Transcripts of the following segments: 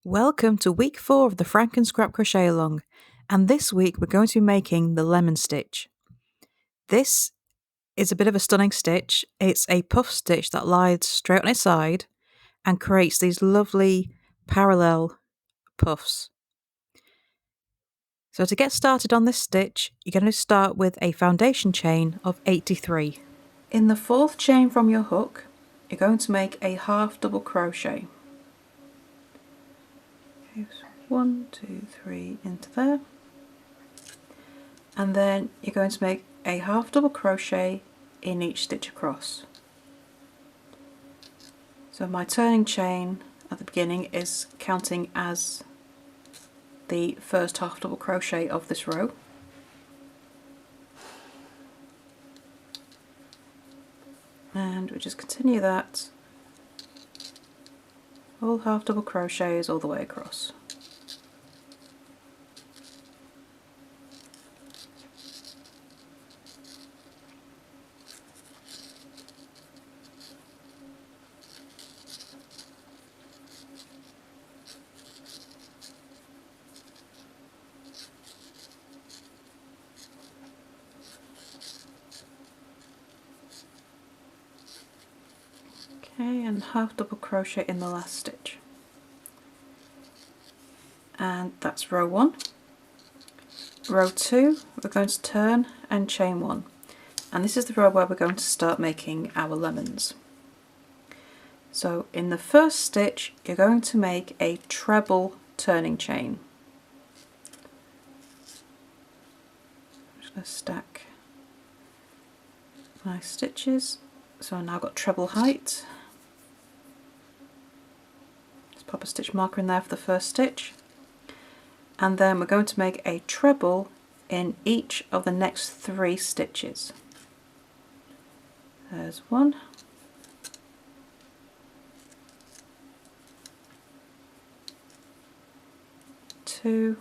Welcome to week 4 of the FrankenScrap Crochet Along, and this week we're going to be making the lemon stitch. This is a bit of a stunning stitch. It's a puff stitch that lies straight on its side and creates these lovely parallel puffs. So to get started on this stitch, you're going to start with a foundation chain of 83. In the 4th chain from your hook, you're going to make a half double crochet. 1, 2, 3 into there, and then you're going to make a half double crochet in each stitch across. So my turning chain at the beginning is counting as the first half double crochet of this row. And we just continue that, all half double crochets all the way across. Okay, and half double crochet in the last stitch. And that's row 1. Row 2, we're going to turn and chain 1. And this is the row where we're going to start making our lemons. So in the first stitch, you're going to make a treble turning chain. I'm just going to stack my stitches. So I've now got treble height. Just pop a stitch marker in there for the first stitch. And then we're going to make a treble in each of the next 3 stitches. There's 1, 2,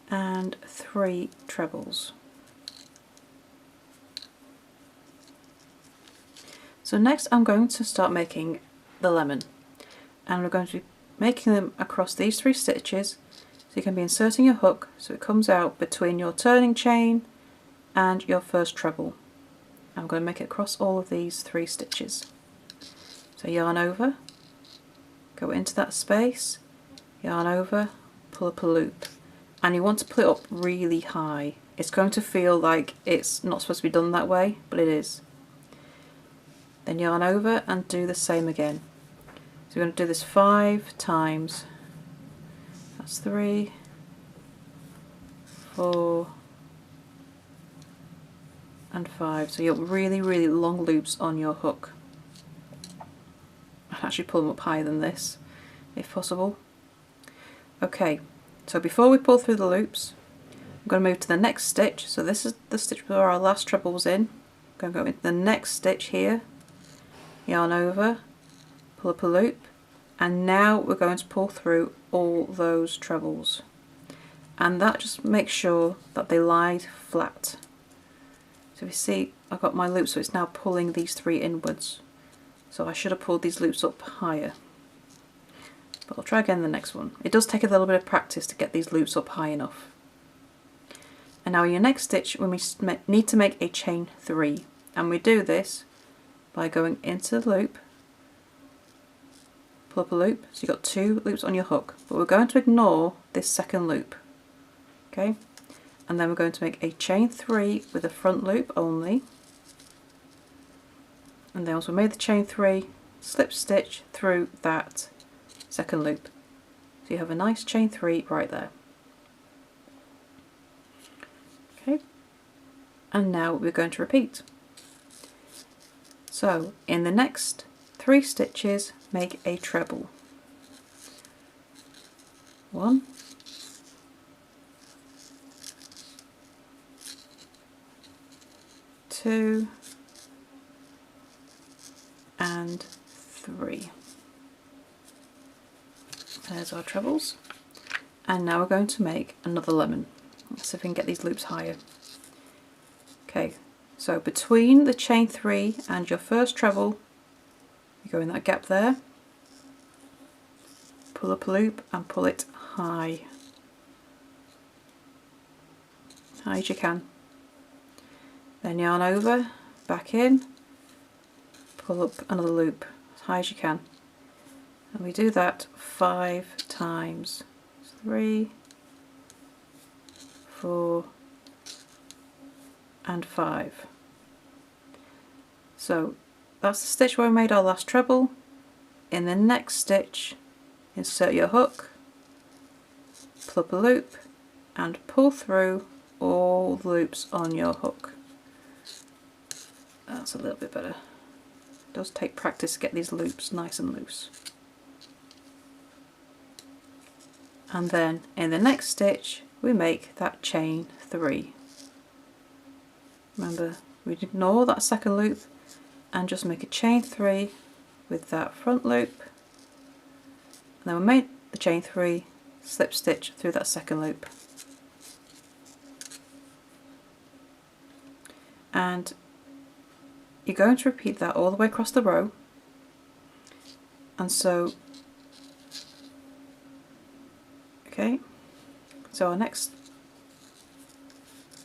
and 3 trebles. So next I'm going to start making the lemon, and we're going to be making them across these 3 stitches, so you can be inserting your hook so it comes out between your turning chain and your first treble. I'm going to make it across all of these 3 stitches. So yarn over, go into that space, yarn over, pull up a loop, and you want to pull it up really high. It's going to feel like it's not supposed to be done that way, but it is. Then yarn over and do the same again. So we're going to do this 5 times. That's 3, 4, and 5. So you have really long loops on your hook. I'd actually pull them up higher than this, if possible. Okay, so before we pull through the loops, I'm going to move to the next stitch. So this is the stitch where our last treble was in. I'm going to go into the next stitch here, yarn over, pull up a loop, and now we're going to pull through all those trebles. And that just makes sure that they lie flat. So you see, I've got my loop, so it's now pulling these 3 inwards. So I should have pulled these loops up higher. But I'll try again the next one. It does take a little bit of practice to get these loops up high enough. And now in your next stitch, when we need to make a chain 3, and we do this by going into the loop, pull up a loop, so you've got 2 loops on your hook, but we're going to ignore this second loop. Okay, and then we're going to make a chain 3 with a front loop only, and then once we made the chain 3, slip stitch through that second loop. So you have a nice chain 3 right there. Okay, and now we're going to repeat. So in the next 3 stitches, make a treble. 1, 2, and 3. There's our trebles. And now we're going to make another lemon. Let's see if we can get these loops higher. Okay, so between the chain 3 and your first treble, you go in that gap there, pull up a loop and pull it high as you can. Then yarn over, back in, pull up another loop as high as you can, and we do that 5 times. 3, 4 and 5. So that's the stitch where we made our last treble. In the next stitch, insert your hook, pull up a loop and pull through all the loops on your hook. That's a little bit better. It does take practice to get these loops nice and loose. And then in the next stitch we make that chain 3. Remember, we ignore that second loop and just make a chain 3 with that front loop, and then we make the chain 3, slip stitch through that second loop, and you're going to repeat that all the way across the row. And so okay, so our next,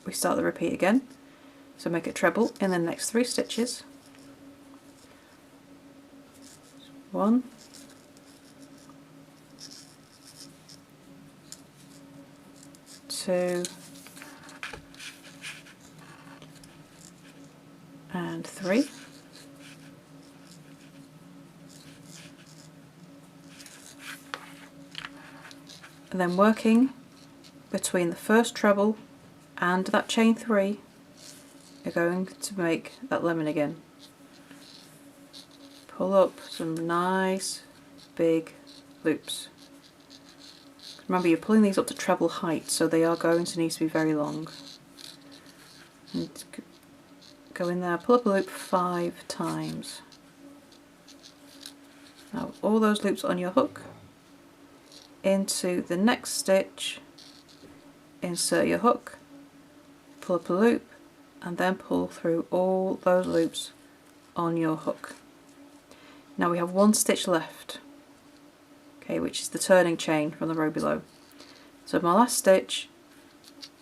we start the repeat again, so make a treble in the next 3 stitches. 1, 2 and 3. And then working between the first treble and that chain 3, you're going to make that lemon again. Pull up some nice big loops. Remember, you're pulling these up to treble height, so they are going to need to be very long. And go in there, pull up a loop 5 times. Now all those loops on your hook, into the next stitch, insert your hook, pull up a loop, and then pull through all those loops on your hook. Now we have 1 stitch left, okay, which is the turning chain from the row below. So my last stitch,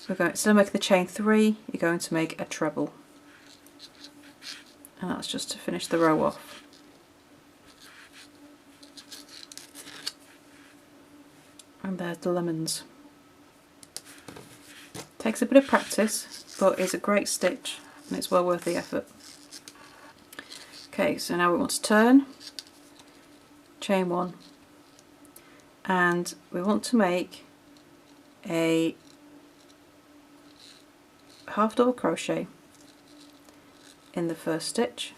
we're going, instead of making the chain 3, you're going to make a treble, and that's just to finish the row off. And there's the lemons. Takes a bit of practice, but it's a great stitch and it's well worth the effort. Okay, so now we want to turn, chain 1, and we want to make a half double crochet in the first stitch,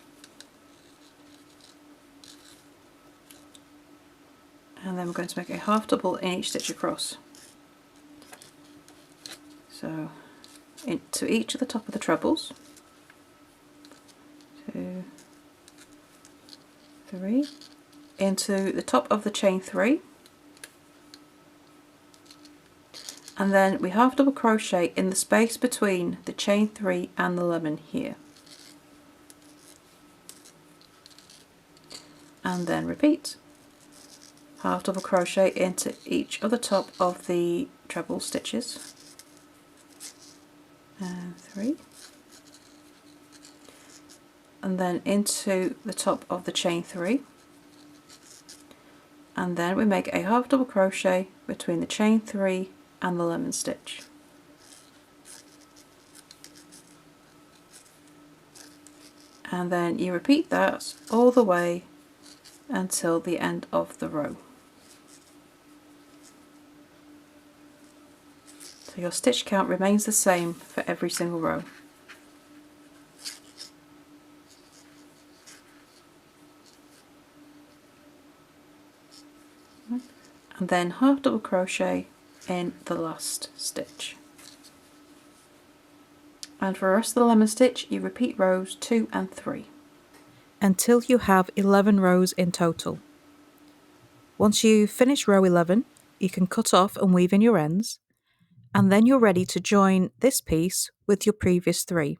and then we're going to make a half double in each stitch across. So into each of the top of the trebles, 2, 3, into the top of the chain 3, and then we half double crochet in the space between the chain 3 and the lemon here, and then repeat, half double crochet into each of the top of the treble stitches, and 3, and then into the top of the chain 3, and then we make a half double crochet between the chain 3 and the lemon stitch, and then you repeat that all the way until the end of the row. So your stitch count remains the same for every single row. And then half double crochet in the last stitch. And for the rest of the lemon stitch you repeat rows 2 and 3 until you have 11 rows in total. Once you finish row 11, you can cut off and weave in your ends, and then you're ready to join this piece with your previous 3.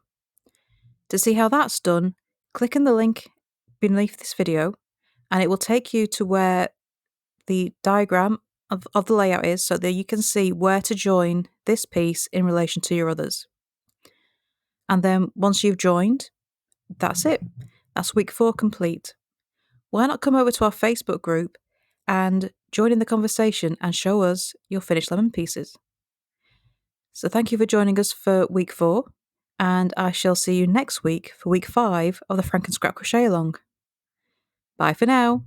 To see how that's done, click on the link beneath this video and it will take you to where the diagram of the layout is so that you can see where to join this piece in relation to your others. And then once you've joined, that's it. That's week 4 complete. Why not come over to our Facebook group and join in the conversation and show us your finished lemon pieces? So thank you for joining us for week 4, and I shall see you next week for week 5 of the FrankenScrap Crochet Along. Bye for now.